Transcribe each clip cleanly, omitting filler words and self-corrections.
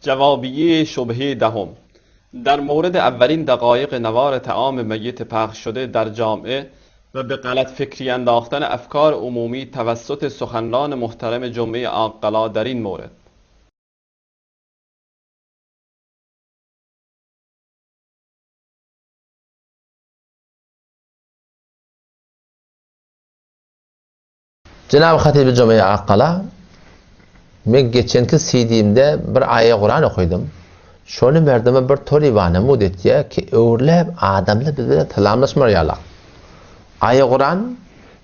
جوابیه شبهه دهم. در مورد اولین دقایق نوار طعام میت پخش شده در جامعه و به غلط فکری انداختن افکار عمومی توسط سخنران محترم جمعه عاقلا در این مورد. Cenab-ı Hatib Cuma'ya Akkala, ben geçenki CD'imde bir ayet Kur'an okudum. Şunu merdeme bir torivane mudet ya ki öğrelep adamla birbirine talamlaşmaya. Ayet Kur'an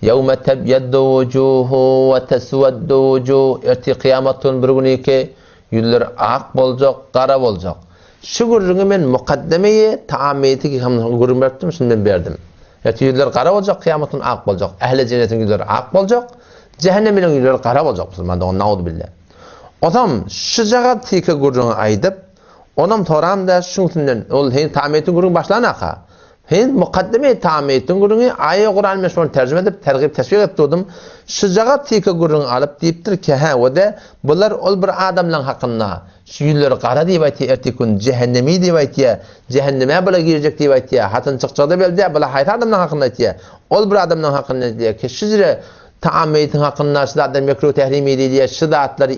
يَوْمَ تَبْيَدُّ وُجُوهُ وَتَسْوَدُّ وُجُوهُ erti kıyametin bir günü ki yüzler ak olacak, kara olacak. Şu gurrunu ben mukaddemeyi taamiyeti ki gurrunu verdim, şimdi ben verdim. Erti yüzler kara olacak, kıyametin ak olacak. Ehl-i cennetin yüzleri ak olacak. Cehennemin yüzleri kara olacak. Müslüman naudu billah. Otam şıcağa tika gurrunu aydıp, onam toram da şundan ol hen taamiyetin gurrunu başlanaka. Hen mukaddeme taamiyetin gurrunu ayet Kur'an meşhur tercüme edip tergib teşvik ettim. Şıcağa tika gurrunu alıp deyiptir ki ha o da bunlar ol bir adamlan hakkında şu yüzleri kara diye aytı ertikun cehennemi diye aytı cehenneme bile girecek diye aytı hatın çıkacak belki bile hayat adamlan hakkında aytı ol bir adamlan hakkında diye ki şıcre taamiyetin hakkında şıdatlar mekruh tehrimi diye şıdatları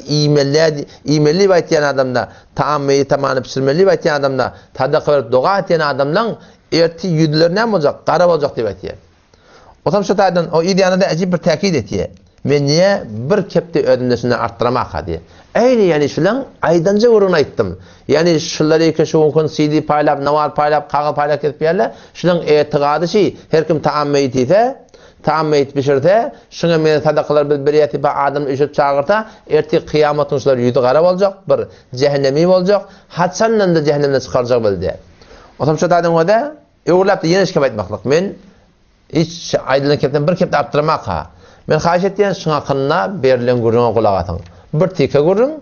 imelli aytı adamda taamiyeti tamamını pişirmeli aytı adamda tadak verip dua eten adamlan erti yüzler ne olacak kara olacak diye aytı. O tam şıtatın o ideyanı da acayip bir tekit etiye. Ve niye bir kepte ödümdesini arttırmak diye. Öyle yani şulan aydanca uğruna ayttım. Yani şunları ki şu on CD paylap, navar paylap, kağıt paylap etip yerler. Şulan etiqadı şey, her kim taammeyt ise, taammeyt pişirse, şuna meni sadakalar bir adam işit çağırta, erti kıyametin şular yüzü kara olacak, bir cehennemi olacak, hatsanla da cehennemden çıkaracak bildi. O tam şıtatın o da, uğurlap da yine şikayet etmeklik. Men hiç aydınlık kepten bir kepte arttırmak ha. Men xahiş etdiyen şuna hakkında berilen gurruna kulak atın. Bir tika gurrun,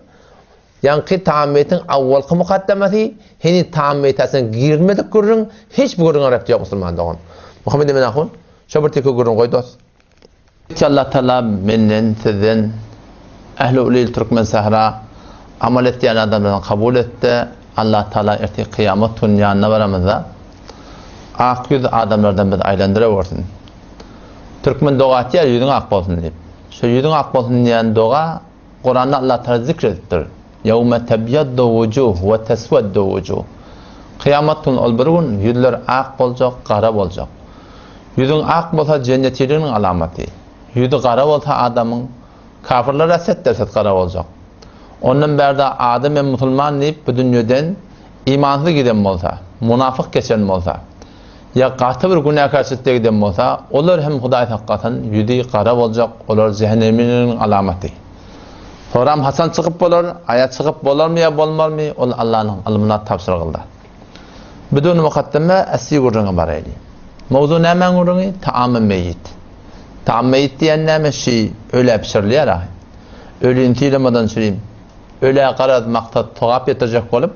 yankı taammiyetin avvalkı mukaddemeti, heni taammiyetasın girmedik gurrun, hiç bu gurruna repti yok Müslüman doğun. Muhammed emin akun, şu bir tika gurrun koydu olsun. Allah Teala menden, sizden, Ehl-i Ulil Türkmen Sahra, amal ettiyen adamlardan kabul etti. Allah Teala erti kıyamet dünyanına varamıza, ak yüz adamlardan biz aylandıraversin. Türkmen doğatı yüzün ak olsun deyip. Şu yüzün ak olsun diyen doğa, Kur'an'da Allah Teala zikrettir. يَوْمَ تَبْيَدُّ وُجُوهُ وَتَسْوَدُّ وُجُوهُ Kıyamet günü ol bir gün yüzler ak olacak, kara olacak. Yüzün ak olsa cennetçiliğinin alameti. Yüzü kara olsa adamın kafirler eset derset kara olacak. Ondan beri de Adem ve Müslüman deyip bu dünyadan imansız giden olsa, münafık geçen olsa, ya katı bir günah karşıtı giden olsa, onlar hem Hudayet hakikaten yüzü kara olacak, onlar cehenneminin alameti. Sonra Hasan çıkıp olur, ayet çıkıp olur mu ya olmaz mı? O Allah'ın alımına tapsırıldı. Bidun mukaddeme esli gurruna barayli. Mevzu ne men gurruna? Taam-ı meyit. Taam-ı meyit diyen ne şey öyle pişirliyor ha. Öyle intiylemadan süreyim. Öyle karat maksat tuhaf yetirecek olup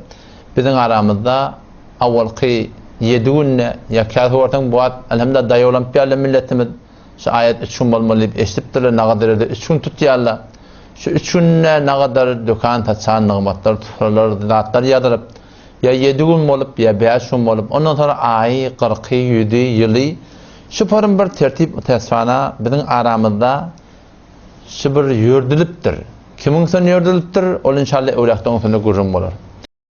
bizim aramızda avvalki 7 günle ya kâzı ortadan bu ad elhamdülillah dayı olimpiyarla milletimiz şu ayet 3 gün olmalı eşitiptirler ne kadar eder 3 gün tutuyorlar. Şu 3 günle ne kadar dükkan tatsan nığmatlar tutarlar zatlar yadırıp ya 7 gün olup ya 5 gün olup ondan sonra ay 40 7 yılı şu form bir tertip tesfana bizim aramızda şu bir yördülüptür. Kimin sen yördülüptür? O inşallah öylekten sonra gurrum olur.